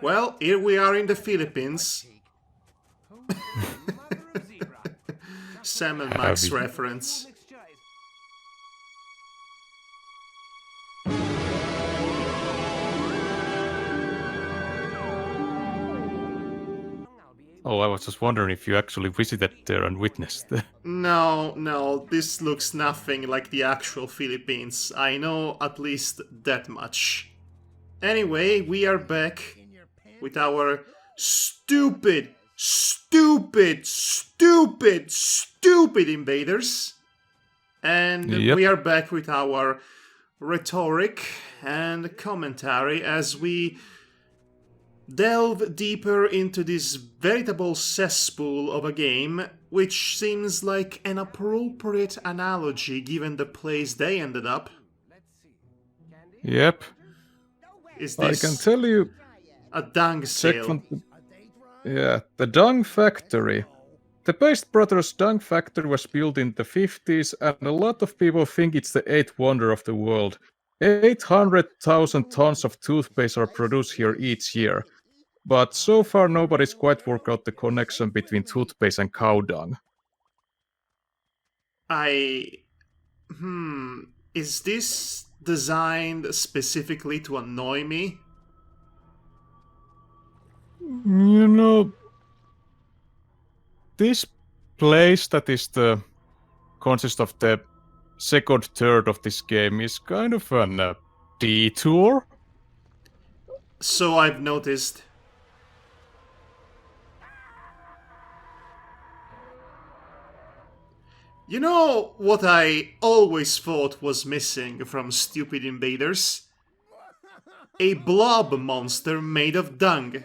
Well, here we are in the Philippines. Sam and Max reference. Oh, I was just wondering if you actually visited there and witnessed the... No, this looks nothing like the actual Philippines. I know at least that much. Anyway, we are back with our stupid invaders. And Yep. we are back with our rhetoric and commentary as we delve deeper into this veritable cesspool of a game, which seems like an appropriate analogy given the place they ended up. Yep. Is I this can tell you... a dung sale? Yeah, the Dung Factory. The Best Brothers Dung Factory was built in the 50s, and a lot of people think it's the eighth wonder of the world. 800,000 tons of toothpaste are produced here each year. But so far nobody's quite worked out the connection between toothpaste and cow dung. Is this designed specifically to annoy me? You know, this place that is the consists of the second third of this game is kind of an detour. So I've noticed. You know what I always thought was missing from Stupid Invaders? A blob monster made of dung.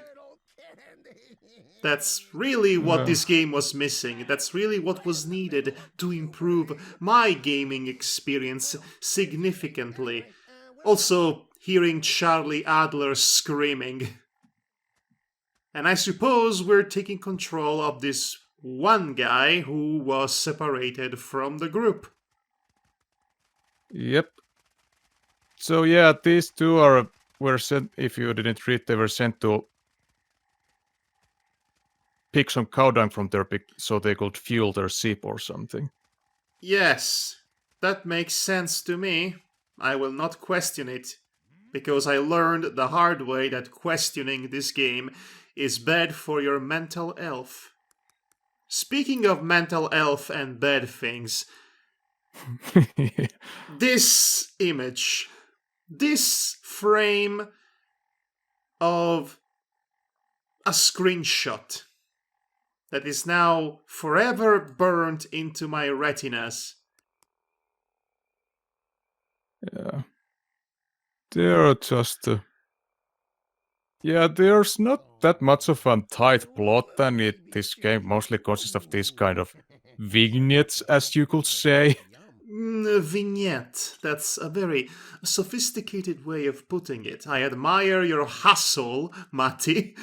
That's really what this game was missing. That's really what was needed to improve my gaming experience significantly. Also, hearing Charlie Adler screaming. And I suppose we're taking control of this one guy who was separated from the group. Yep. So yeah, these two were sent, if you didn't read, they were sent to pick some cow dung from their pig so they could fuel their ship or something. Yes, that makes sense to me. I will not question it, because I learned the hard way that questioning this game is bad for your mental health. Speaking of mental health and bad things, this image, this frame of a screenshot that is now forever burnt into my retinas. Yeah. They're just... Yeah, there's not that much of a tight plot, and this game mostly consists of these kind of vignettes, as you could say. Vignette. That's a very sophisticated way of putting it. I admire your hustle, Matti.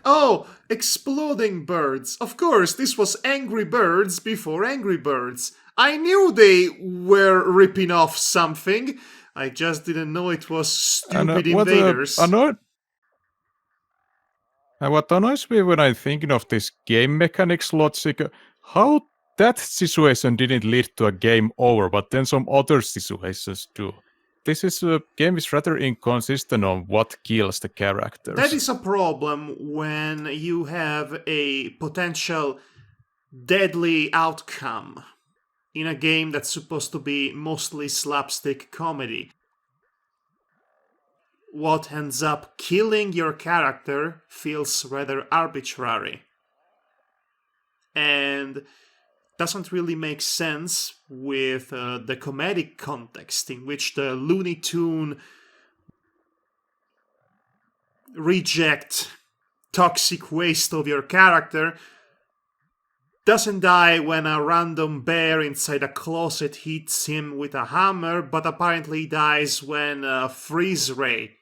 Oh, exploding birds. Of course, this was Angry Birds before Angry Birds. I knew they were ripping off something. I just didn't know it was Stupid Invaders. What annoys me when I'm thinking of this game mechanics logic, how that situation didn't lead to a game over, but then some other situations do. This game is rather inconsistent on what kills the characters. That is a problem when you have a potential deadly outcome in a game that's supposed to be mostly slapstick comedy. What ends up killing your character feels rather arbitrary. And doesn't really make sense with the comedic context in which the Looney Tune reject toxic waste of your character doesn't die when a random bear inside a closet hits him with a hammer, but apparently dies when a freeze ray,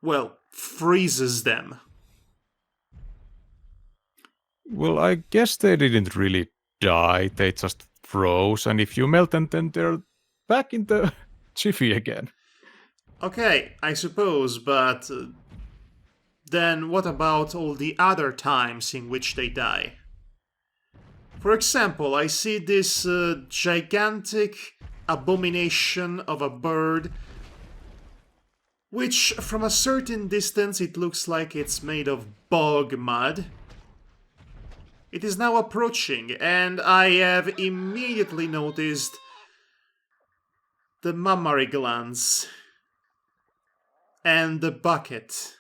well, freezes them. Well, I guess they didn't really die, they just froze, and if you melt them, then they're back in the jiffy again. Okay, I suppose, but then what about all the other times in which they die? For example, I see this gigantic abomination of a bird, which from a certain distance it looks like it's made of bog mud. It is now approaching, and I have immediately noticed the mammary glands and the bucket.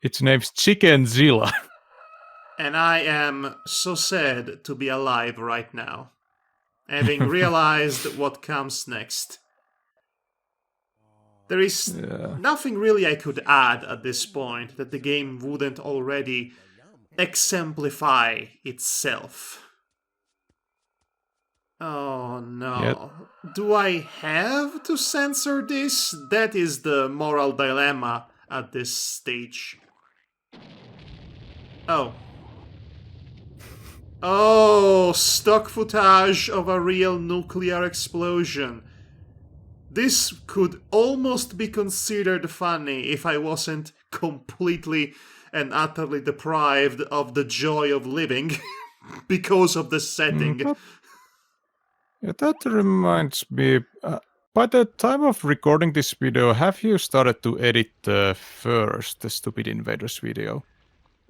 Its name's Chickenzilla. And I am so sad to be alive right now, having realized what comes next. There is nothing really I could add at this point that the game wouldn't already exemplify itself. Oh no. Yep. Do I have to censor this? That is the moral dilemma at this stage. Oh. Oh, stock footage of a real nuclear explosion. This could almost be considered funny if I wasn't completely and utterly deprived of the joy of living because of the setting. That reminds me, by the time of recording this video, have you started to edit the first Stupid Invaders video?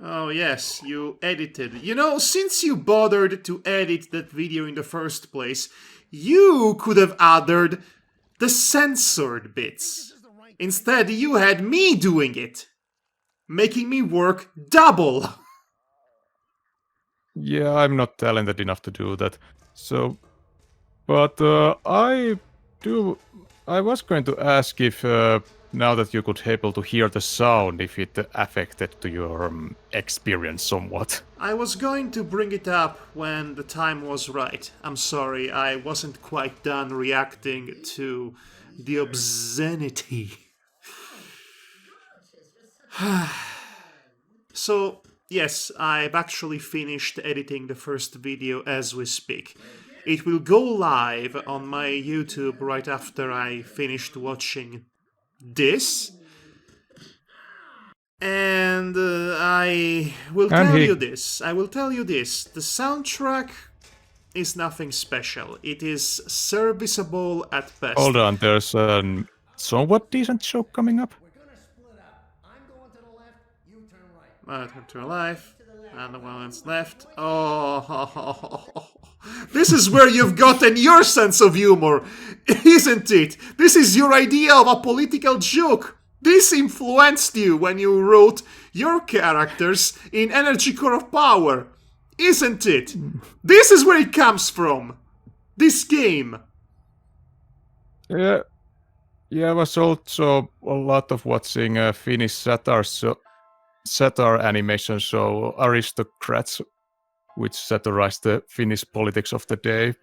Oh yes, you edited. You know, since you bothered to edit that video in the first place, you could have added the censored bits. Instead, you had me doing it, making me work double. Yeah, I'm not talented enough to do that. So, but I was going to ask if now that you could able to hear the sound, if it affected to your experience somewhat. I was going to bring it up when the time was right. I'm sorry, I wasn't quite done reacting to the obscenity. So, yes, I've actually finished editing the first video as we speak. It will go live on my YouTube right after I finished watching this. And I will tell you this. I will tell you this. The soundtrack is nothing special. It is serviceable at best. Hold on, there's a somewhat decent joke coming up. To life, and the one that's left. Oh, this is where you've gotten your sense of humor, isn't it? This is your idea of a political joke. This influenced you when you wrote your characters in Energy Core of Power, isn't it? This is where it comes from. This game. Yeah, I was also a lot of watching Finnish satire animation show Aristocrats, which satirized the Finnish politics of the day.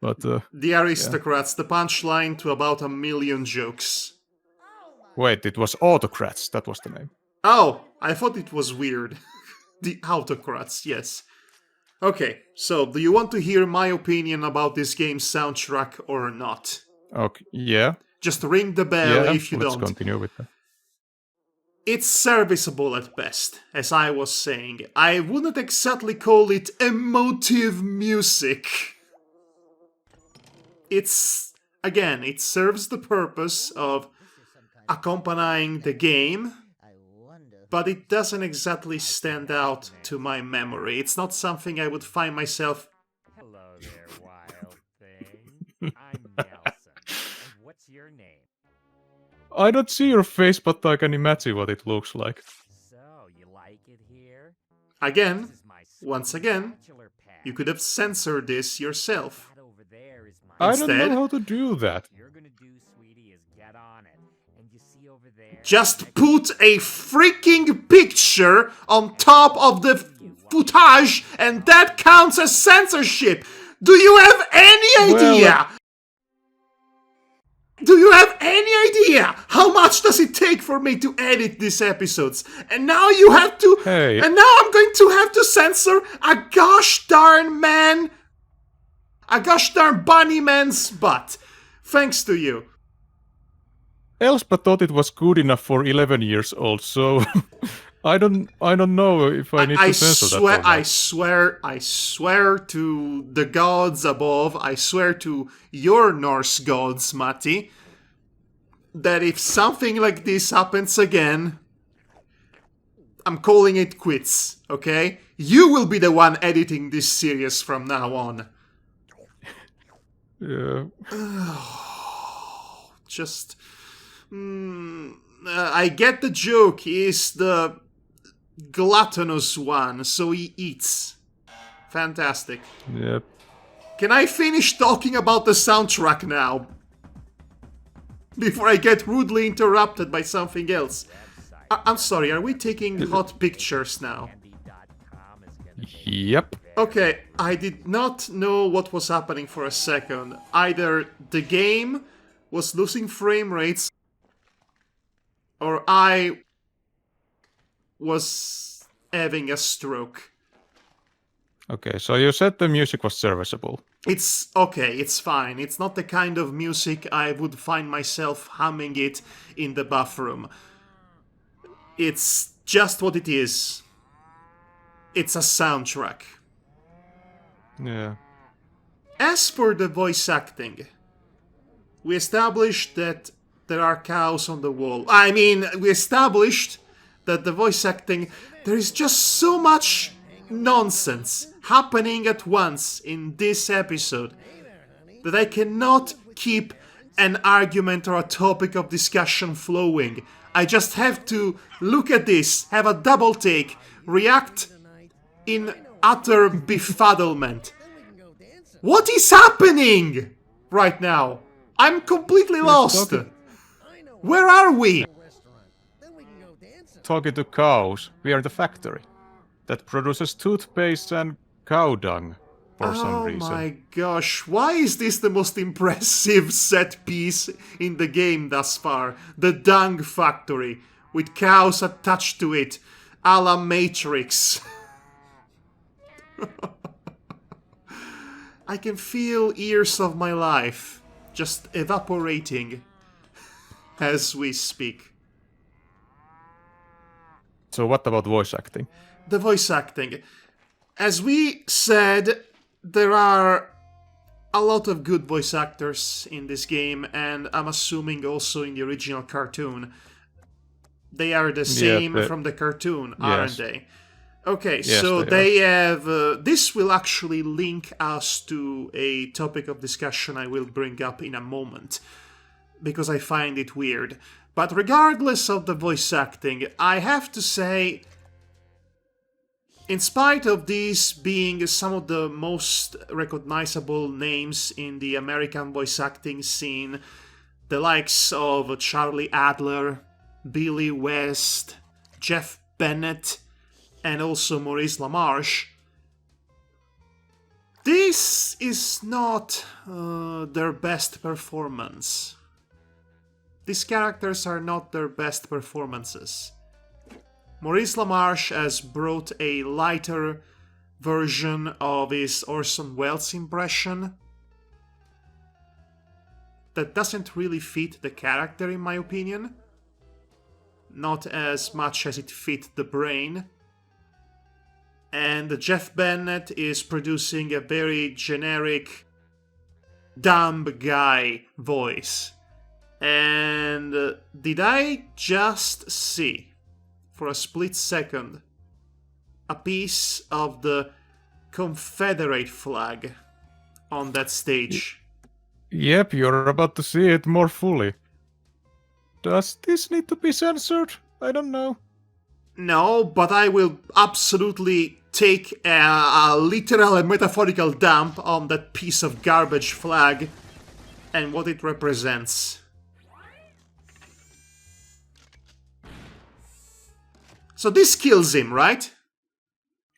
But the Aristocrats, the punchline to about 1 million jokes. Wait, it was Autocrats, that was the name. Oh, I thought it was weird. The Autocrats, yes. Okay, so do you want to hear my opinion about this game's soundtrack or not? Okay, yeah. Just ring the bell if you let's don't. Continue with that. It's serviceable at best, as I was saying. I wouldn't exactly call it emotive music. Again, it serves the purpose of accompanying the game, but it doesn't exactly stand out to my memory. It's not something I would find myself... Hello there, wild thing. I'm Nelson. And what's your name? I don't see your face, but I can imagine what it looks like. So, you like it here? Again, once again, you could have censored this yourself. I don't know how to do that. You're gonna do, sweetie, is get on it. And you see over there... Just put a freaking picture on top of the footage, and that counts as censorship! Do you have any idea? Do you have any idea how much does it take for me to edit these episodes? And now you have to... Hey. And now I'm going to have to censor a gosh darn bunny man's butt. Thanks to you. Elspa thought it was good enough for 11 years old, so I don't know if I need to censor that or not. I swear to the gods above, I swear to your Norse gods, Matti, that if something like this happens again, I'm calling it quits, okay? You will be the one editing this series from now on. Yeah. Just... I get the joke, he's the gluttonous one, so he eats. Fantastic. Yep. Can I finish talking about the soundtrack now? Before I get rudely interrupted by something else. I'm sorry, are we taking hot pictures now? Yep. Okay, I did not know what was happening for a second. Either the game was losing frame rates, or I was having a stroke. Okay, so you said the music was serviceable. It's okay, it's fine. It's not the kind of music I would find myself humming it in the bathroom. It's just what it is. It's a soundtrack. Yeah. As for the voice acting, we established that there are cows on the wall. I mean, we established that the voice acting, there is just so much nonsense happening at once in this episode that I cannot keep an argument or a topic of discussion flowing. I just have to look at this, have a double take, react in utter befuddlement. What is happening right now? I'm completely lost. Where are we? Talking to cows. We are the factory that produces toothpaste and cow dung for some reason. Oh my gosh, why is this the most impressive set piece in the game thus far? The dung factory, with cows attached to it, a la Matrix. I can feel years of my life just evaporating as we speak. So what about voice acting? The voice acting. As we said, there are a lot of good voice actors in this game, and I'm assuming also in the original cartoon. They are the same from the cartoon, aren't they? Okay, yes, so they have... this will actually link us to a topic of discussion I will bring up in a moment, because I find it weird. But regardless of the voice acting, I have to say, in spite of these being some of the most recognizable names in the American voice acting scene, the likes of Charlie Adler, Billy West, Jeff Bennett, and also Maurice LaMarche, this is not their best performance. These characters are not their best performances. Maurice LaMarche has brought a lighter version of his Orson Welles impression that doesn't really fit the character, in my opinion. Not as much as it fit the brain. And Jeff Bennett is producing a very generic, dumb guy voice. And did I just see, for a split second, a piece of the Confederate flag on that stage? Yep, you're about to see it more fully. Does this need to be censored? I don't know. No, but I will absolutely take a literal and metaphorical dump on that piece of garbage flag and what it represents. So this kills him, right?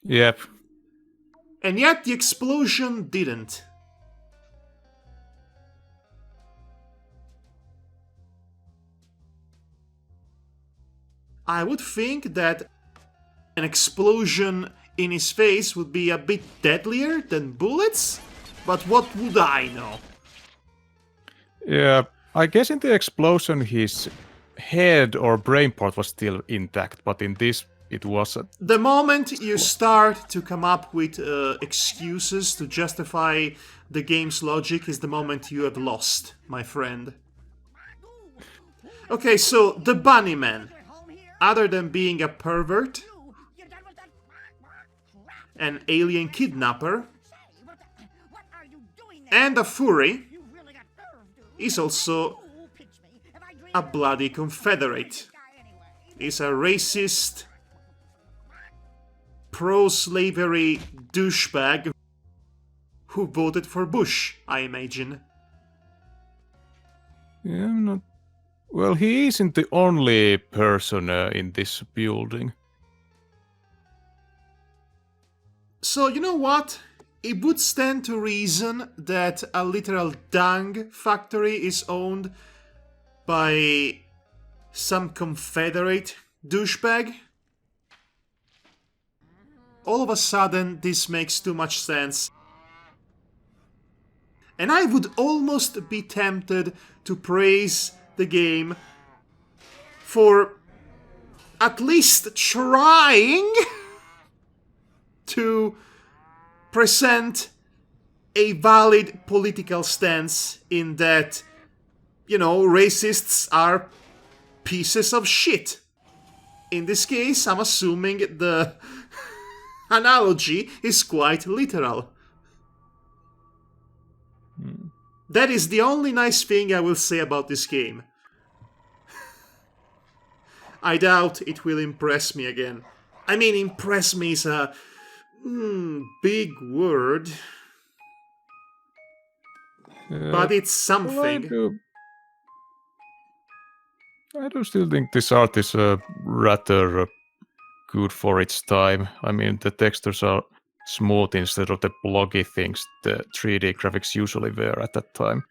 Yep. And yet the explosion didn't. I would think that an explosion in his face would be a bit deadlier than bullets, but what would I know? Yeah, I guess in the explosion his head or brain part was still intact, but in this it wasn't. The moment you start to come up with excuses to justify the game's logic is the moment you have lost, my friend. Okay, so the Bunnyman, other than being a pervert, an alien kidnapper, and a furry, is also a bloody Confederate. He's a racist, pro-slavery douchebag who voted for Bush, I imagine. Yeah, I'm not. Well, he isn't the only person in this building. So, you know what? It would stand to reason that a literal dung factory is owned by some Confederate douchebag. All of a sudden, this makes too much sense. And I would almost be tempted to praise the game for at least trying to present a valid political stance in that, you know, racists are pieces of shit. In this case, I'm assuming the analogy is quite literal. That is the only nice thing I will say about this game. I doubt it will impress me again. I mean, impress me is a big word. But it's something. I do still think this art is rather good for its time. I mean, the textures are smooth instead of the bloggy things the 3D graphics usually were at that time.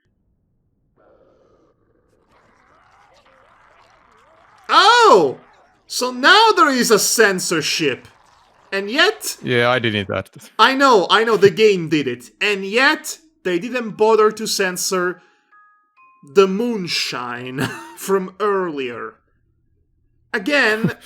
Oh! So now there is a censorship. And yet... Yeah, I didn't that. I know, the game did it. And yet, they didn't bother to censor the moonshine from earlier. Again,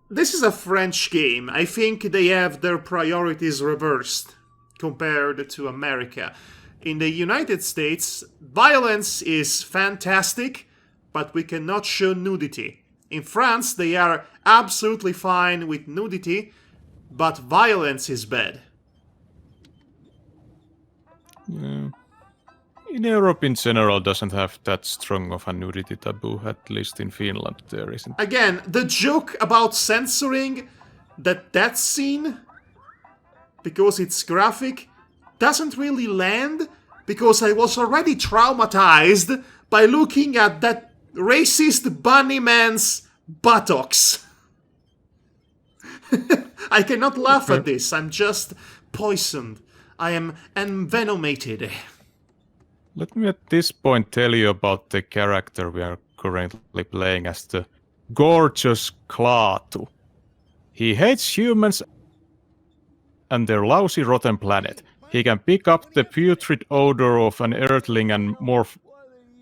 this is a French game. I think they have their priorities reversed compared to America. In the United States, violence is fantastic, but we cannot show nudity. In France, they are absolutely fine with nudity, but violence is bad. Yeah. In Europe in general doesn't have that strong of a nudity taboo, at least in Finland there isn't. Again, the joke about censoring that scene, because it's graphic, doesn't really land, because I was already traumatized by looking at that racist bunny man's buttocks. I cannot laugh at this, I'm just poisoned. I am envenomated. Let me at this point tell you about the character we are currently playing as the gorgeous Klaatu. He hates humans and their lousy rotten planet. He can pick up the putrid odor of an earthling and morph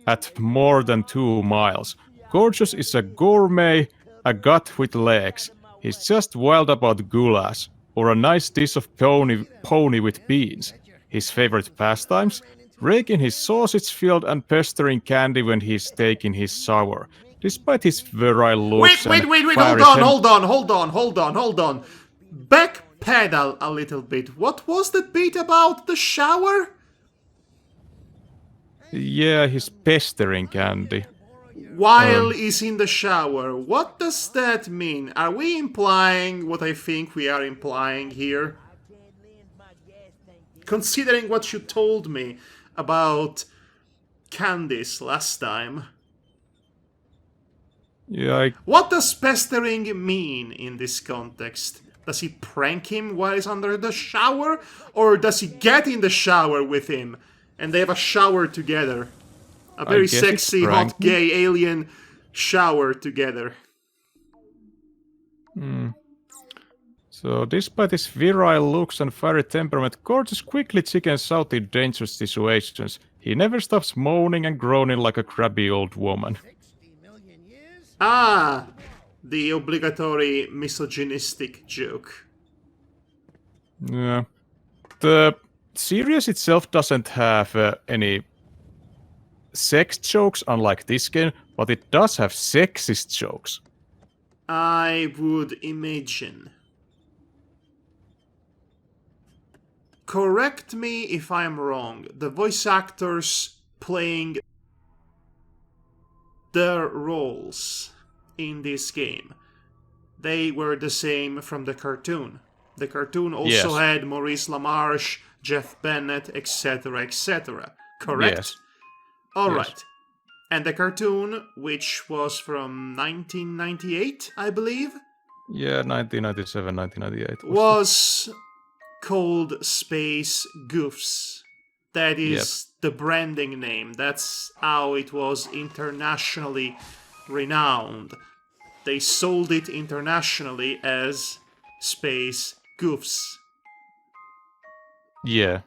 at more than 2 miles. Gorgeous is a gourmet, a gut with legs. He's just wild about goulash, or a nice dish of pony with beans. His favorite pastimes? Raking his sausage field and pestering Candy when he's taking his shower. Despite his virile looks Wait, hold on. Backpedal a little bit. What was the bit about the shower? Yeah, he's pestering Candy. While he's in the shower. What does that mean? Are we implying what I think we are implying here? Considering what you told me about Candice last time. Yeah, What does pestering mean in this context? Does he prank him while he's under the shower? Or does he get in the shower with him and they have a shower together? A very sexy, hot, gay alien shower together. So, despite his virile looks and fiery temperament, Gorgeous quickly chickens out in dangerous situations. He never stops moaning and groaning like a crabby old woman. Ah, the obligatory misogynistic joke. Yeah. The series itself doesn't have any sex jokes, unlike this game, but it does have sexist jokes. I would imagine. Correct me if I'm wrong. The voice actors playing their roles in this game, they were the same from the cartoon. The cartoon also Yes. had Maurice LaMarche, Jeff Bennett, etc., etc. Correct? Yes. Alright. Yes. And the cartoon, which was from 1998, I believe, Yeah, 1997, 1998. was called Space Goofs. That is the branding name. That's how it was internationally renowned. They sold it internationally as Space Goofs. Yeah.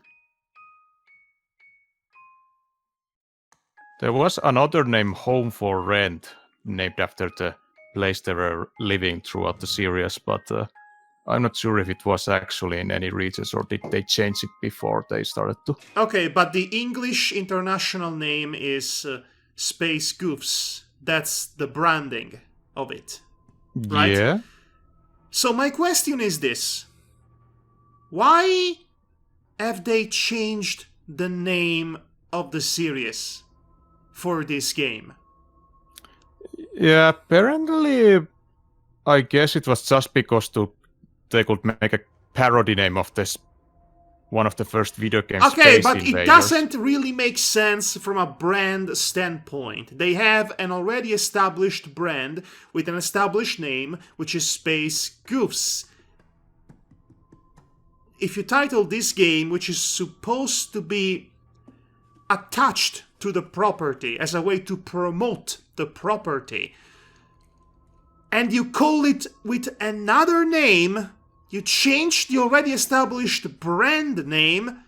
There was another name, Home for Rent, named after the place they were living throughout the series, but I'm not sure if it was actually in any regions or did they change it before they started to. Okay, but the English international name is Space Goofs. That's the branding of it. Right? Yeah. So my question is this. Why have they changed the name of the series for this game? Yeah, apparently, I guess it was just because they could make a parody name of this one of the first video games. Okay, Space but Invaders. it doesn't really make sense from a brand standpoint. They have an already established brand with an established name, which is Space Goofs. If you title this game, which is supposed to be attached to the property as a way to promote the property, and you call it with another name, you change the already established brand name,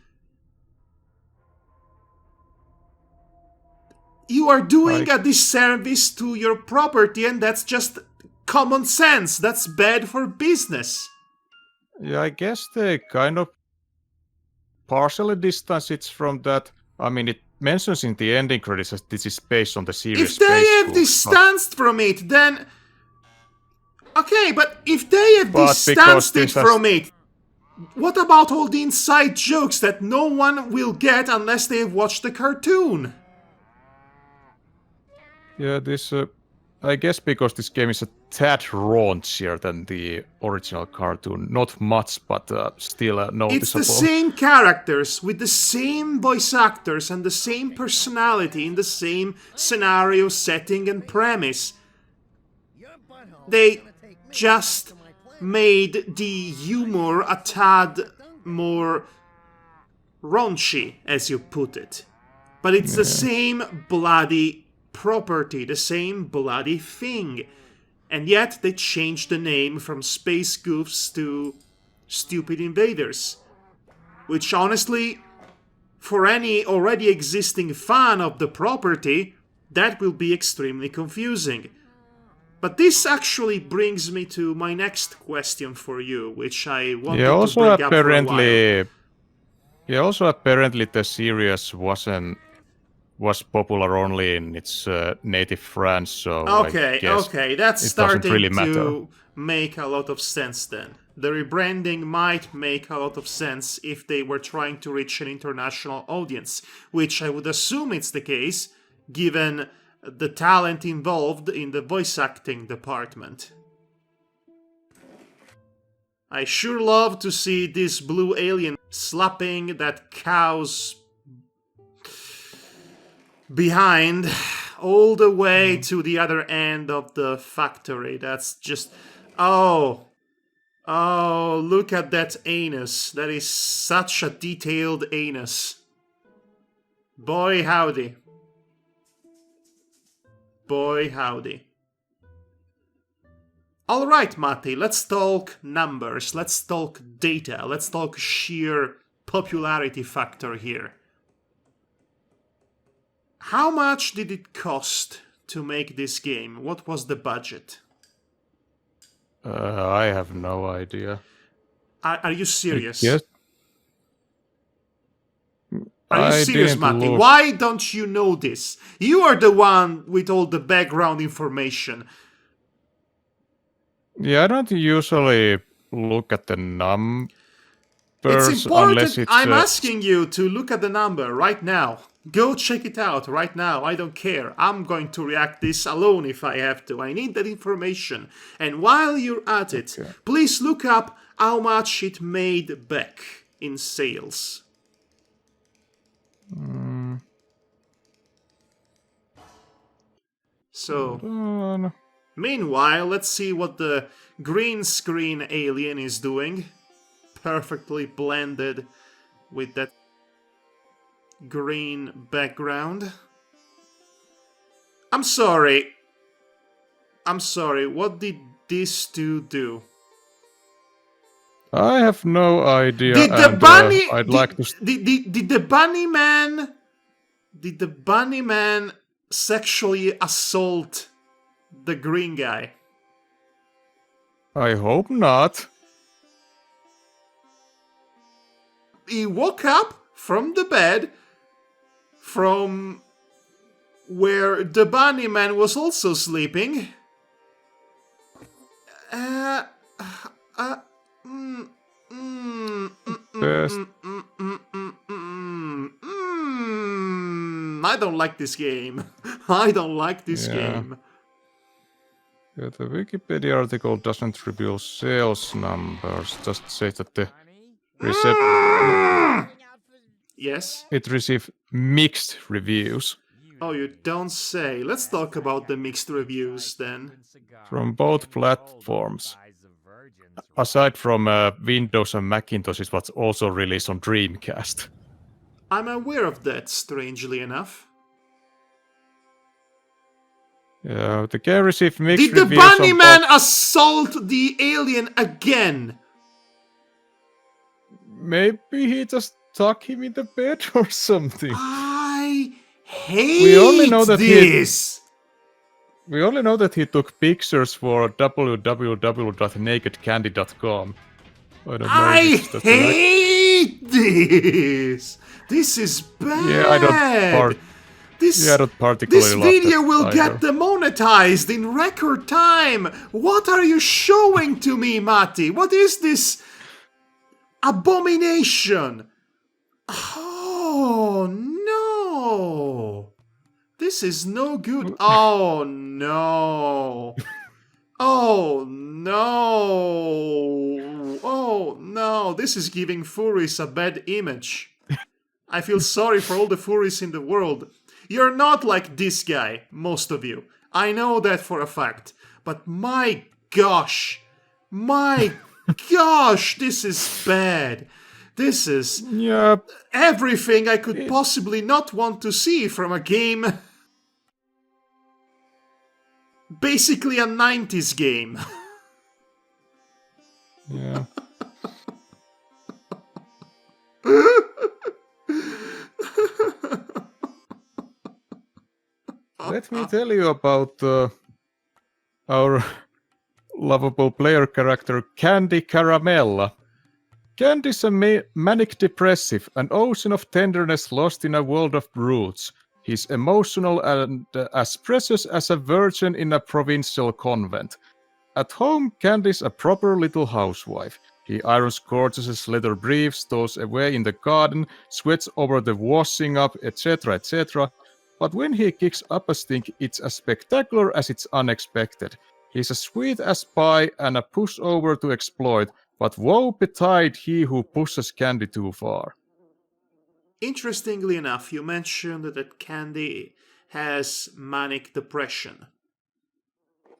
you are doing a disservice to your property, and that's just common sense. That's bad for business. Yeah, I guess they kind of partially distance it from that. I mean, it mentions in the ending credits that this is based on the series. If they have distanced from it, then... Okay, but if they have distanced it from it, what about all the inside jokes that no one will get unless they have watched the cartoon? Yeah, this... I guess because this game is a tad raunchier than the original cartoon. Not much, but still noticeable. It's the same characters, with the same voice actors and the same personality in the same scenario, setting, and premise. They just made the humor a tad more raunchy, as you put it. But it's the same bloody property, the same bloody thing. And yet they changed the name from Space Goofs to Stupid Invaders. Which honestly, for any already existing fan of the property, that will be extremely confusing. But this actually brings me to my next question for you, which I wanted to bring up for a while. Yeah, also apparently the series was popular only in its native France, so Okay, that's starting really to make a lot of sense then. The rebranding might make a lot of sense if they were trying to reach an international audience, which I would assume it's the case, given the talent involved in the voice acting department. I sure love to see this blue alien slapping that cow's behind all the way to the other end of the factory. That's just... Oh, look at that anus. That is such a detailed anus. Boy howdy. Boy howdy. Alright, Matti, let's talk numbers, let's talk data, let's talk sheer popularity factor here. How much did it cost to make this game? What was the budget? I have no idea. Are you serious? Yes. Are you I serious, didn't Matti? look. Why don't you know this? You are the one with all the background information. Yeah, I don't usually look at the numbers It's unless important. it's. I'm asking you to look at the number right now. Go check it out right now. I don't care. I'm going to react this alone if I have to. I need that information. And while you're at it, Okay. please look up how much it made back in sales. So, on. meanwhile, let's see what the green screen alien is doing. Perfectly blended with that green background. I'm sorry. What did these two do? I have no idea. Did the and, bunny? I'd like to. Did the bunny man? Did the bunny man sexually assault the green guy? I hope not. He woke up from the bed from where the bunny man was also sleeping. Best. I don't like this game. I don't like this Yeah. game. Yeah, the Wikipedia article doesn't reveal sales numbers. Just says that the Yes? it received mixed reviews Oh, you don't say. Let's talk about the mixed reviews then. from both platforms. Aside from Windows and Macintosh, it was also released on Dreamcast. I'm aware of that, strangely enough. Yeah, the game received mixed Did the reviews bunny on man assault the alien again? Maybe he just stuck him in the bed or something. I hate We only know that this. We only know that he took pictures for www.nakedcandy.com. I don't know I if that's hate this. This is bad. Yeah, I don't particularly This love video that will either. get demonetized in record time. What are you showing to me, Matti? What is this abomination? Oh no. This is no good. Oh no. Oh no. Oh no. This is giving furries a bad image. I feel sorry for all the furries in the world. You're not like this guy, most of you. I know that for a fact. But my gosh. My gosh, this is bad. This is Yeah, everything I could possibly not want to see from a game. Basically a 90s game. yeah. Let me tell you about our lovable player character Candy Caramella. Candy's a manic depressive, an ocean of tenderness lost in a world of brutes. He's emotional and as precious as a virgin in a provincial convent. At home, Candy's a proper little housewife. He irons gorgeous leather briefs, stows away in the garden, sweats over the washing up, etc., etc. But when he kicks up a stink, it's as spectacular as it's unexpected. He's as sweet as pie and a pushover to exploit, but woe betide he who pushes Candy too far. Interestingly enough, you mentioned that Candy has manic depression.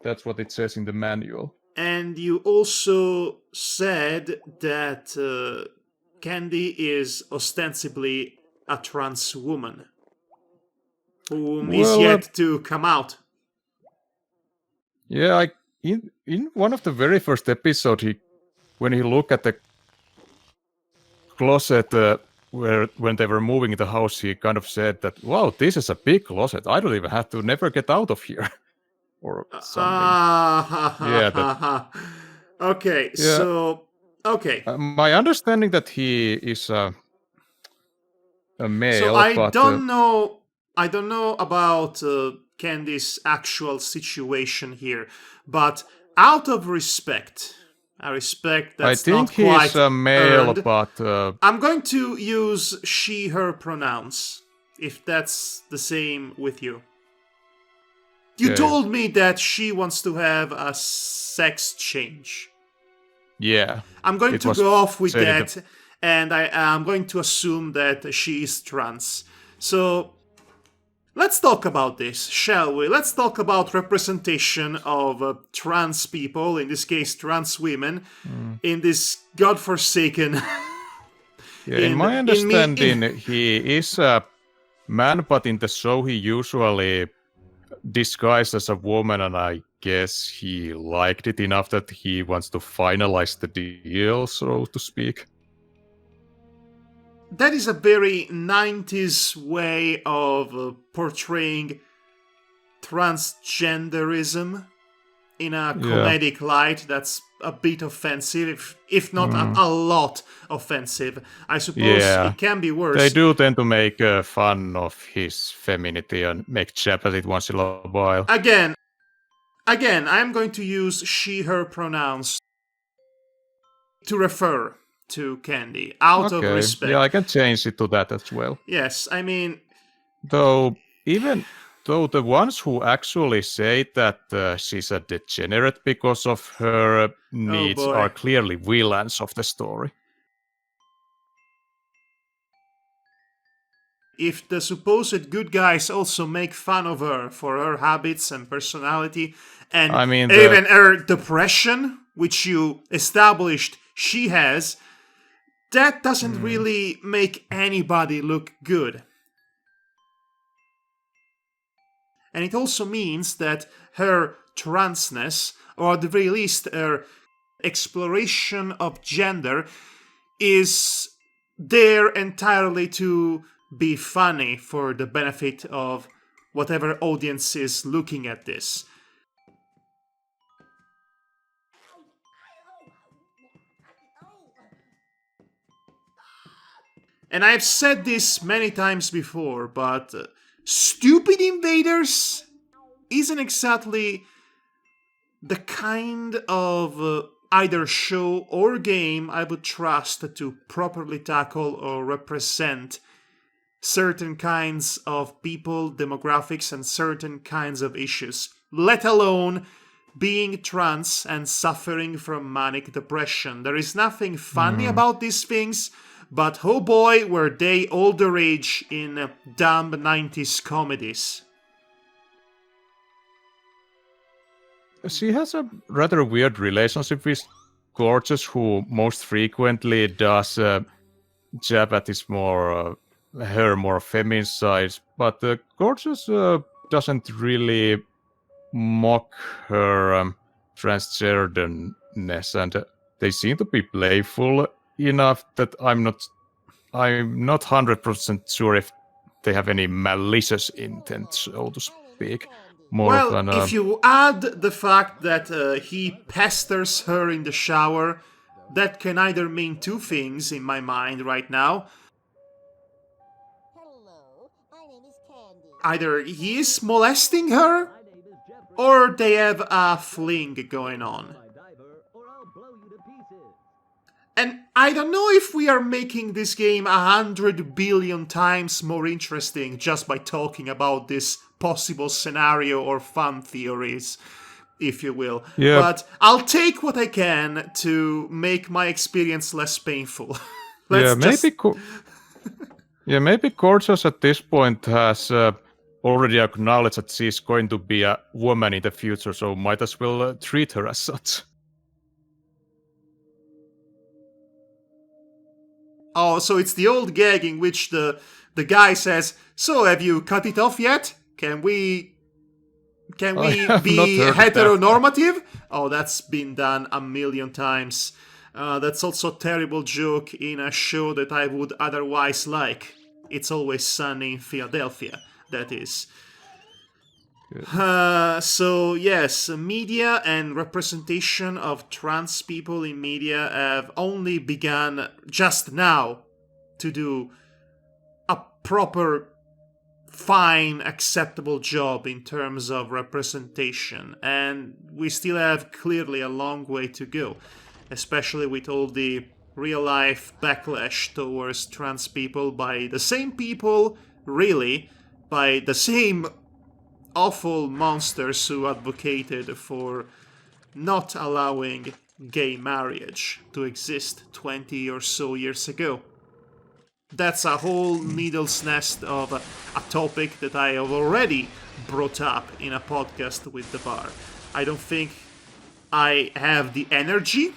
That's what it says in the manual. And you also said that Candy is ostensibly a trans woman whom is yet to come out. Yeah, in one of the very first episodes, when he looked at the closet when they were moving the house, he kind of said that, "Wow, this is a big closet. I don't even have to never get out of here," or something. Yeah, that. Okay, Yeah, so okay. my understanding that he is a So male, I but don't know. I don't know about Candy's actual situation here, but out of respect, a respect I that's think not he is quite a male, earned, but I'm going to use she/her pronouns. If that's the same with you. You okay. told me that she wants to have a sex change. Yeah, I'm going it to was go off with said in the. that, and I'm going to assume that she is trans. So let's talk about this, shall we? Let's talk about representation of trans people, in this case, trans women, Mm. in this godforsaken. Yeah, in my understanding, he is a man, but in the show he usually disguised as a woman, and I guess he liked it enough that he wants to finalize the deal, so to speak. That is a very 90s way of portraying transgenderism in a Yeah. comedic light. That's a bit offensive, if not Mm. a lot offensive. I suppose Yeah. it can be They worse. do tend to make fun of his femininity and make jab at it once in a while. Again, I'm going to use she/her pronouns to refer to Candy out of Okay. Yeah, respect. I can change it to that as well. Yes, I mean, Though, even though the ones who actually say that she's a degenerate because of her oh needs boy. are clearly villains of the story. If the supposed good guys also make fun of her for her habits and personality, and I mean, even her depression, which you established she has, that doesn't really make anybody look good. And it also means that her transness, or at the very least her exploration of gender, is there entirely to be funny for the benefit of whatever audience is looking at this. And I've said this many times before, but stupid invaders isn't exactly the kind of either show or game I would trust to properly tackle or represent certain kinds of people, demographics, and certain kinds of issues, let alone being trans and suffering from manic depression. There is nothing funny about these things, but oh boy, were they all the rage in dumb 90s comedies. She has a rather weird relationship with Gorgeous, who most frequently does jab at his her more feminine side, but Gorgeous doesn't really mock her transgenderness, and they seem to be playful enough that I'm not 100% sure if they have any malicious intent, so to speak. More of Well, an if you add the fact that he pesters her in the shower, that can either mean two things in my mind right now. Hello, my name is Candy. Either he is molesting her, or they have a fling going on. And I don't know if we are making this game 100 billion times more interesting just by talking about this possible scenario or fun theories, if you will. Yeah. But I'll take what I can to make my experience less painful. yeah, maybe Gorgeous at this point has already acknowledged that she's going to be a woman in the future, so might as well treat her as such. Oh, so it's the old gag in which the guy says, "So have you cut it off yet? Can we I have be not heard heteronormative?" Oh, that's been done a million times. That's also a terrible joke in a show that I would otherwise like. It's Always Sunny in Philadelphia, that is. So yes, media and representation of trans people in media have only begun just now to do a proper, fine, acceptable job in terms of representation, and we still have clearly a long way to go, especially with all the real-life backlash towards trans people by the same people, really, by the same awful monsters who advocated for not allowing gay marriage to exist 20 or so years ago. That's a whole needle's nest of a topic that I have already brought up in a podcast with the bar. I don't think I have the energy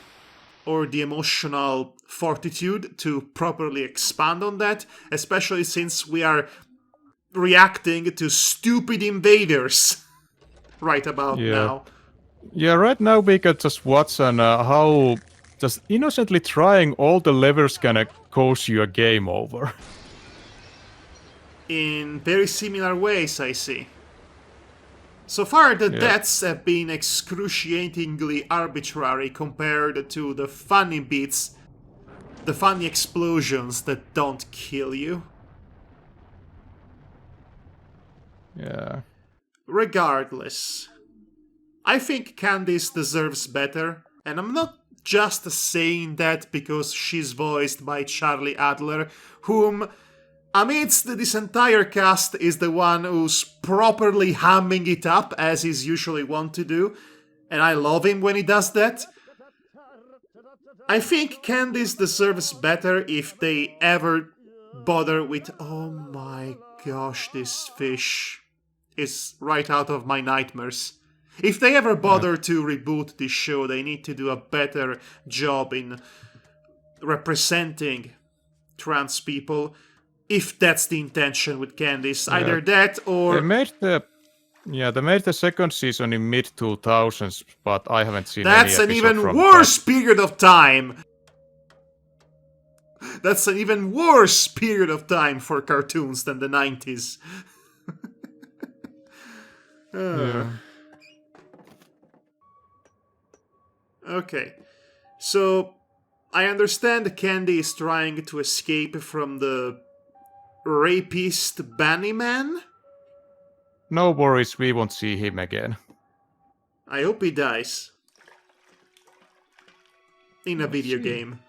or the emotional fortitude to properly expand on that, especially since we are reacting to stupid invaders right about now. Yeah, right now we can just watch on how just innocently trying all the levers can cause you a game over. In very similar ways, I see. So far, the deaths have been excruciatingly arbitrary compared to the funny bits, the funny explosions that don't kill you. Yeah. Regardless, I think Candice deserves better, and I'm not just saying that because she's voiced by Charlie Adler, whom, amidst this entire cast, is the one who's properly hamming it up, as he's usually wont to do, and I love him when he does that. I think Candice deserves better if they ever bother with, oh my gosh, this fish is right out of my nightmares. If they ever bother to reboot this show, they need to do a better job in representing trans people, if that's the intention with Candice. Either that or... They made the second season in mid-2000s, but I haven't seen That's any an episode even from worse period of time! That's an even worse period of time for cartoons than the 90s. Okay. So, I understand Candy is trying to escape from the rapist Bunnyman? No worries, we won't see him again. I hope he dies. In a video game.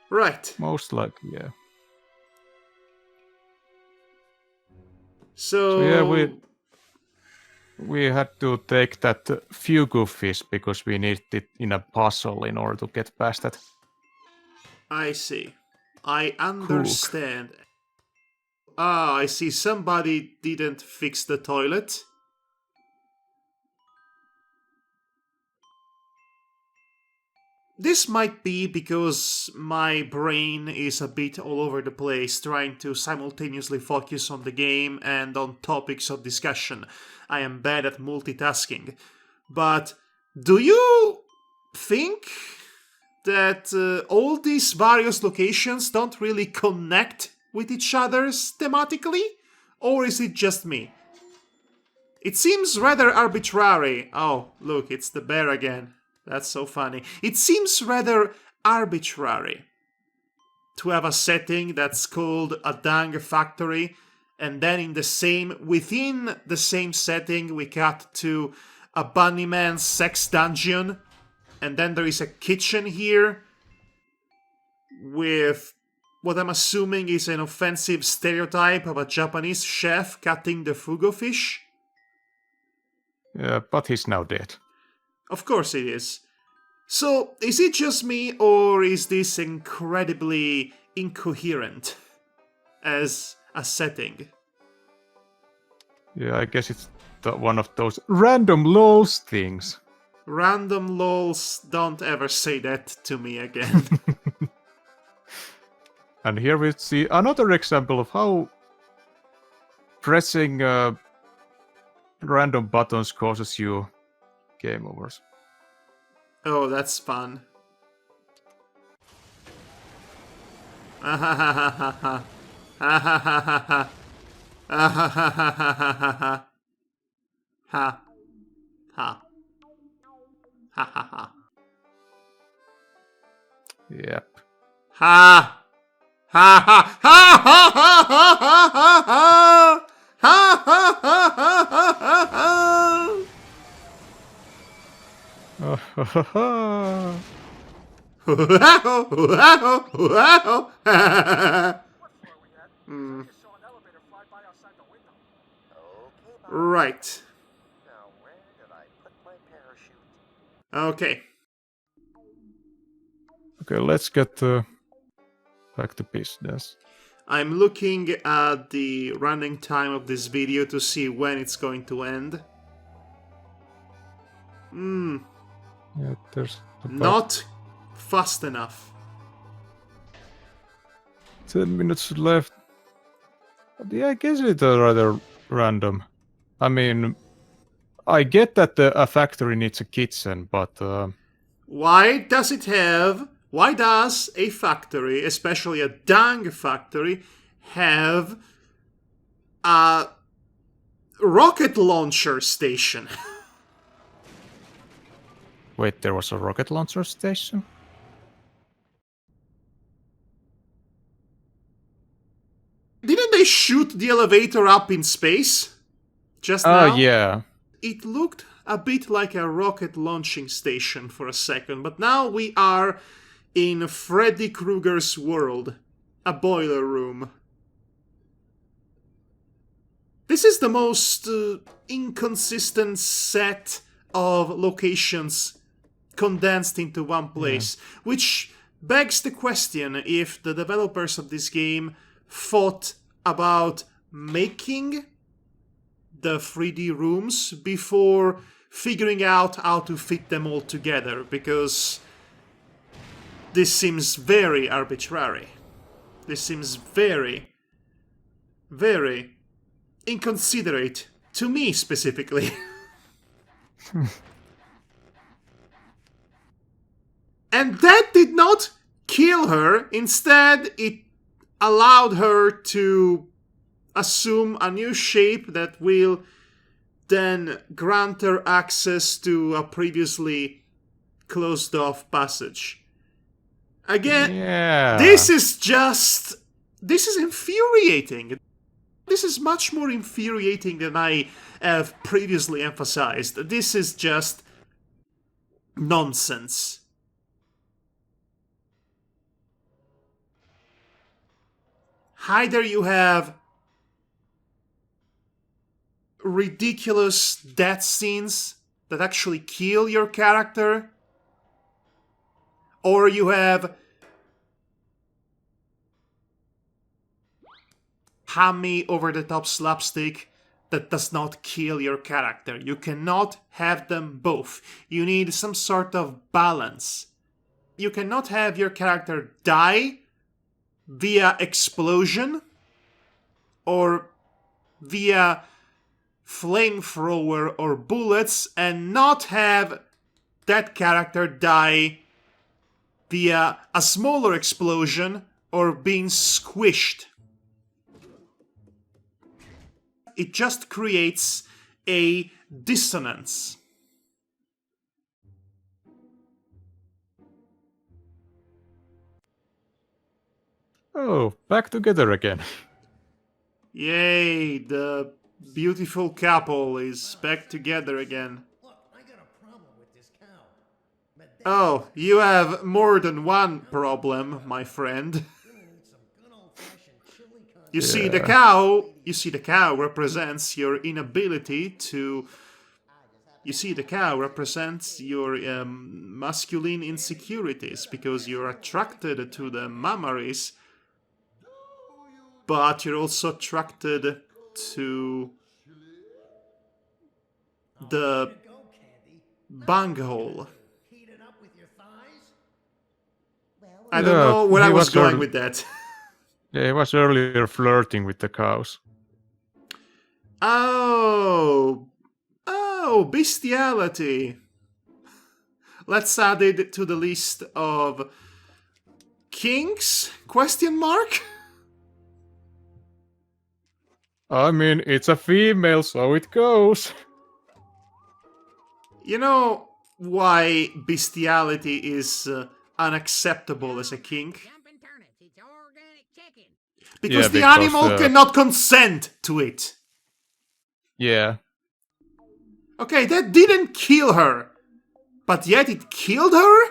Right. Most likely, yeah. So yeah, we had to take that fugu fish because we need it in a puzzle in order to get past that. I see. I understand. Ah, I see. Somebody didn't fix the toilet. This might be because my brain is a bit all over the place, trying to simultaneously focus on the game and on topics of discussion. I am bad at multitasking. But do you think that all these various locations don't really connect with each other thematically? Or is it just me? It seems rather arbitrary. Oh, look, it's the bear again. That's so funny. It seems rather arbitrary to have a setting that's called a dung factory, and then within the same setting we cut to a bunnyman sex dungeon, and then there is a kitchen here with what I'm assuming is an offensive stereotype of a Japanese chef cutting the fugu fish. Yeah, but he's now dead. Of course it is. So, is it just me, or is this incredibly incoherent as a setting? Yeah, I guess it's one of those random lols things. Random lols, don't ever say that to me again. And here we see another example of how pressing random buttons causes you game overs. Oh, that's fun. Ah ha ha ha ha ha. Ah ha ha ha ha. Ah ha ha ha ha ha ha ha. Ha. Ha. Ha ha ha. Yep. Ha. Ha ha ha ha ha ha ha ha ha. Ha ha ha ha ha ha ha. Wow, wow, wow. Hmm. Right. Now, where did I put my parachute? Okay. Okay, let's get back to business. I'm looking at the running time of this video to see when it's going to end. Yeah, there's about Not fast enough. 10 minutes left. But yeah, I guess it's rather random. I mean, I get that a factory needs a kitchen, but Why does a factory, especially a dung factory, have a rocket launcher station? wait, there was a rocket launcher station? Didn't they shoot the elevator up in space? Just now? Oh, yeah. It looked a bit like a rocket launching station for a second, but now we are in Freddy Krueger's world, a boiler room. This is the most inconsistent set of locations condensed into one place, which begs the question if the developers of this game thought about making the 3D rooms before figuring out how to fit them all together, because this seems very arbitrary. This seems very, very inconsiderate to me specifically. And that did not kill her. Instead, it allowed her to assume a new shape that will then grant her access to a previously closed off passage. Again, Yeah. this is infuriating. This is much more infuriating than I have previously emphasized. This is just nonsense. Either you have ridiculous death scenes that actually kill your character, or you have hammy over-the-top slapstick that does not kill your character. You cannot have them both. You need some sort of balance. You cannot have your character die via explosion or via flamethrower or bullets and not have that character die via a smaller explosion or being squished. It just creates a dissonance. Oh, back together again. Yay, the beautiful couple is back together again. Look, I got a problem with this cow. Madhog Oh, you have more than one problem, my friend. really needs some good old-fashioned chili con. You see, the cow represents your inability to. You see, the cow represents your masculine insecurities because you're attracted to the mammaries, but you're also attracted to the Go, Candy. bunghole. Heat it up with your thighs. Well, I don't Yeah, know where I he was was going early- with that. Yeah, he was earlier flirting with the cows. Oh, bestiality. let's add it to the list of kings? Question mark? I mean, it's a female, so it goes. You know why bestiality is unacceptable as a kink? Jumping turnips, it's organic chicken. Because Yeah, the because animal cannot consent to it. Yeah. Okay, that didn't kill her. But yet it killed her?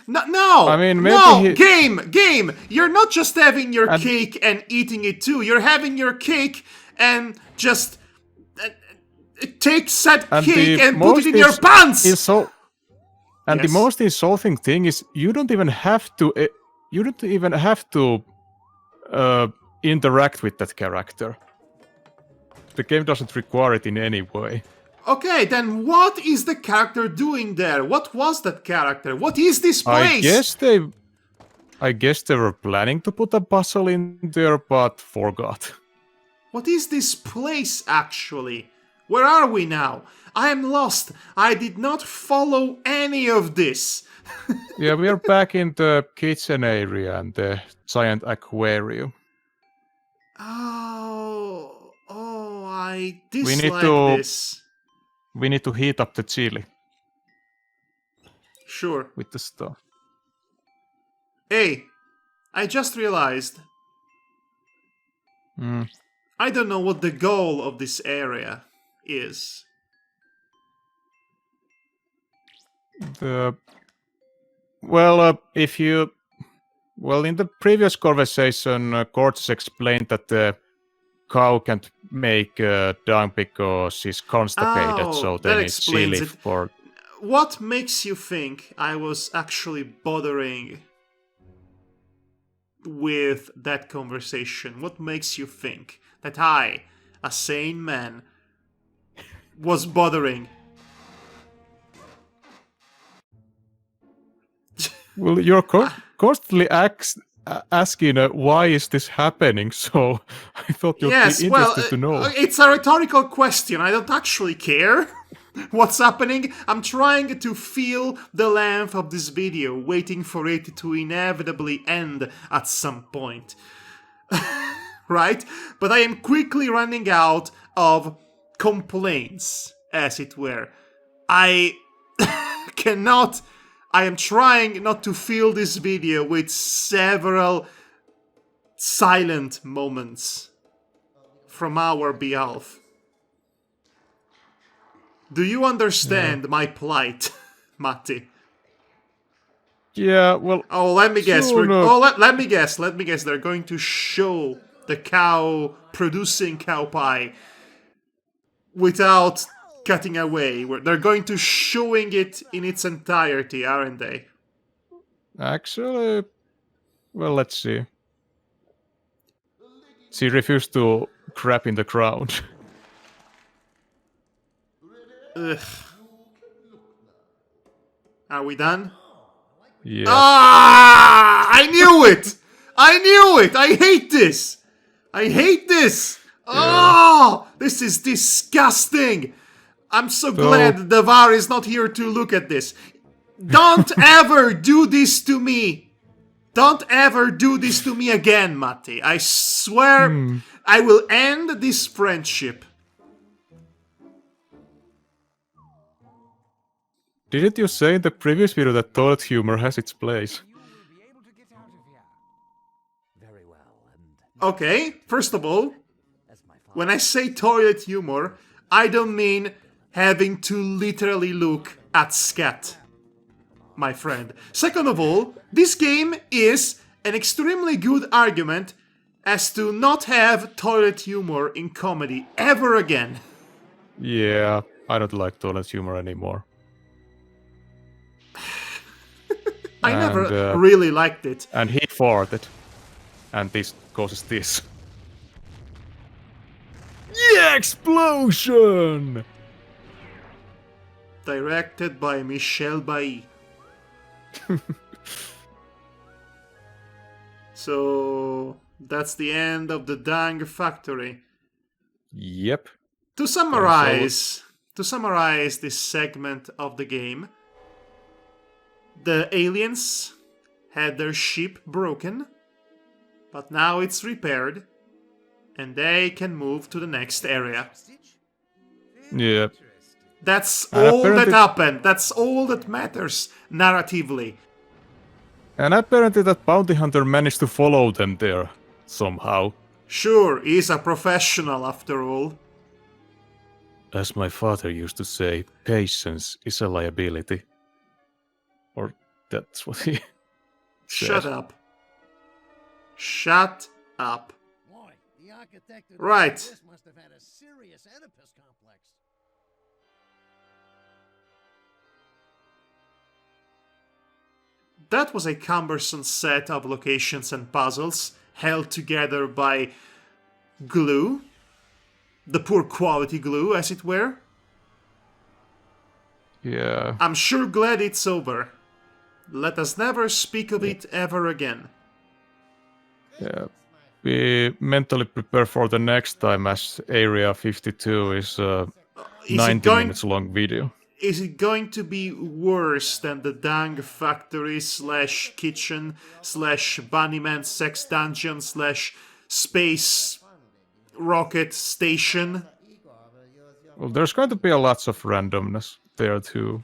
No, I mean, maybe no, he- game. You're not just having your And- cake and eating it too. You're having your cake and just take said And cake the and put it most in your pants. And Yes. the most insulting thing is you don't even have to. Interact with that character. The game doesn't require it in any way. Okay, then what is the character doing there? What was that character? What is this place? I guess they were planning to put a puzzle in there, but forgot. What is this place actually? Where are we now? I am lost. I did not follow any of this. Yeah, we are back in the kitchen area and the giant aquarium. Oh, I need dislike to- this. We need to heat up the chili Sure. with the stuff. Hey, I just realized Mm. I don't know what the goal of this area is. In the previous conversation, Cortes explained that the cow can't make dung because she's constipated, Oh, so that they need explains chili it. for. What makes you think I was actually bothering with that conversation? What makes you think that I, a sane man, was bothering? Well, you're constantly asking why is this happening, so I thought you'd Yes, be interested to know. it's a rhetorical question. I don't actually care what's happening. I'm trying to feel the length of this video, waiting for it to inevitably end at some point. Right? But I am quickly running out of complaints, as it were. I cannot. I am trying not to fill this video with several silent moments from our behalf. Do you understand my plight, Matti? Yeah, well, Oh, let me guess. Soon, Let me guess. Let me guess. They're going to show the cow producing cow pie without cutting away. They're going to showing it in its entirety, aren't they? actually, well, let's see. She refused to crap in the ground. Ugh. Are we done? Yeah. Ah! I knew it! I knew it! I hate this! I hate this! Oh! This is disgusting! I'm so glad the VAR is not here to look at this. Don't ever do this to me! Don't ever do this to me again, Matti. I swear I will end this friendship. Didn't you say in the previous video that toilet humor has its place? You will be able to get out of here. Very well, and Okay, first of all, as my father when I say toilet humor, I don't mean having to literally look at scat, my friend. Second of all, this game is an extremely good argument as to not have toilet humor in comedy ever again. Yeah, I don't like toilet humor anymore. I And, never really liked it. And he farted. And this causes this. Yeah, explosion! Directed by Michel Bailly. So that's the end of the Dang Factory. Yep. To summarize, to summarize this segment of the game, the aliens had their ship broken, but now it's repaired, and they can move to the next area. Yeah. That's And all that apparently- happened. That's all that matters narratively. And apparently that bounty hunter managed to follow them there somehow. Sure, he's a professional after all. As my father used to say, patience is a liability. Or that's what he Shut said. up. Shut up. Boy, the architect who Right. designed this must have had a serious Oedipus complex. That was a cumbersome set of locations and puzzles held together by glue. The poor quality glue, as it were. Yeah. I'm sure glad it's over. Let us never speak of it ever again. Yeah. We mentally prepare for the next time, as Area 52 is a Is 90 it going? minutes long video. Is it going to be worse than the Dang Factory / kitchen / Bunnyman sex dungeon / space rocket station? Well, there's going to be a lots of randomness there too.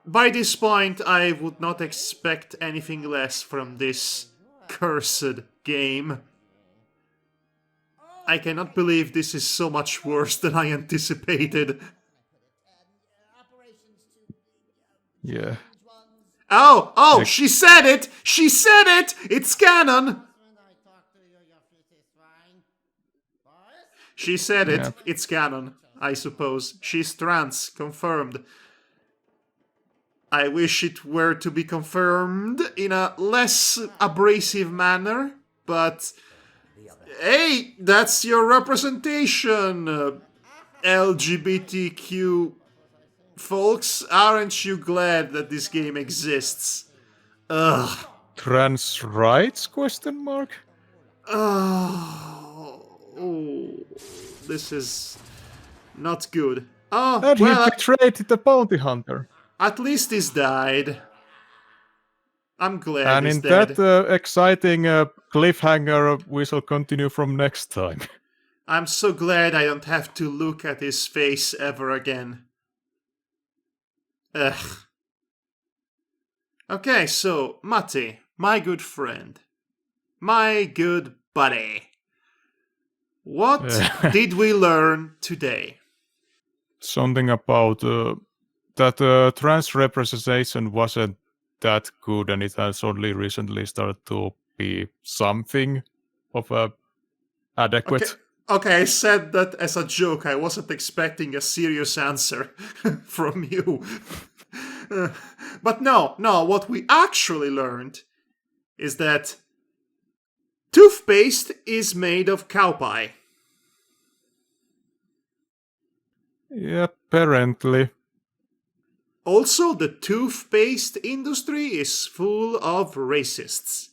By this point, I would not expect anything less from this cursed game. I cannot believe this is so much worse than I anticipated. Yeah. Oh, she said it! She said it! It's canon! She said it. Yeah. It's canon, I suppose. She's trans, confirmed. I wish it were to be confirmed in a less abrasive manner, but hey, that's your representation, LGBTQ folks. Aren't you glad that this game exists? Ugh. Trans rights? Question mark. Oh, this is not good. Oh, And well, he betrayed the bounty hunter. at least he's died. I'm glad And he's in dead. that exciting cliffhanger, we shall continue from next time. I'm so glad I don't have to look at his face ever again. Ugh. Okay, so, Matti, my good friend, my good buddy, what did we learn today? Something about that trans representation wasn't that good, and it has only recently started to be something of a adequate. Okay, I said that as a joke. I wasn't expecting a serious answer from you. But no, what we actually learned is that toothpaste is made of cow pie. Yeah, apparently. Also, the toothpaste industry is full of racists.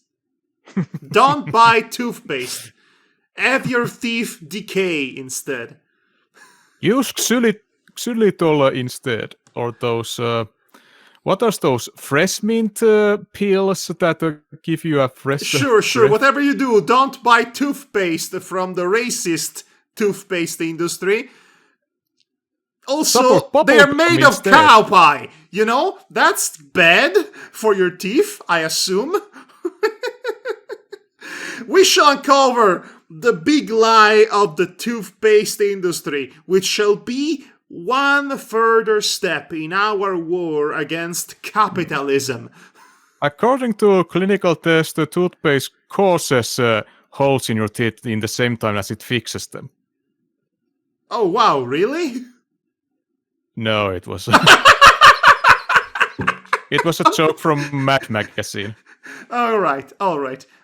Don't buy toothpaste. Have your teeth decay instead. Use xylitol instead, or those. What are those fresh mint pills that give you a fresh? Sure. breath? Whatever you do, don't buy toothpaste from the racist toothpaste industry. Also, Support bubble they are gum made of instead. cow pie. You know, that's bad for your teeth, I assume. We shall uncover the big lie of the toothpaste industry, which shall be one further step in our war against capitalism. According to a clinical test, the toothpaste causes holes in your teeth in the same time as it fixes them. Oh, wow, really? No, it was. It was a joke from Mad Magazine. All right.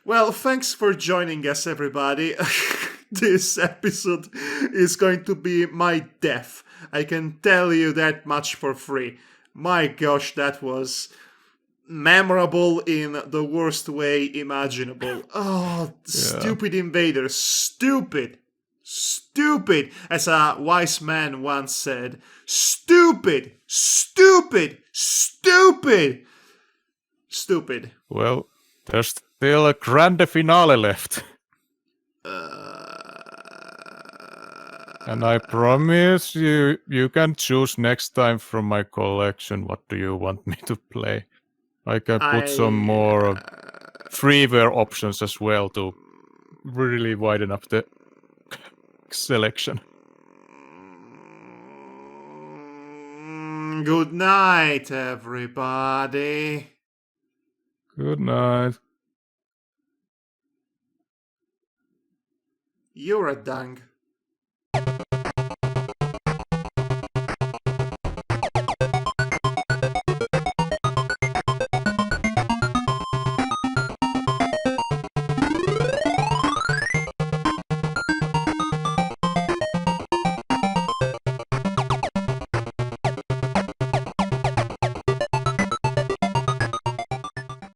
Well, thanks for joining us, everybody. This episode is going to be my death. I can tell you that much for free. My gosh, that was memorable in the worst way imaginable. Oh, stupid invaders. Stupid. Stupid, as a wise man once said. Stupid, stupid, stupid, stupid. Well, there's still a grande finale left. And I promise you can choose next time from my collection what do you want me to play. I can put some more freeware options as well to really widen up the selection. Good night, everybody. Good night. You're a dung.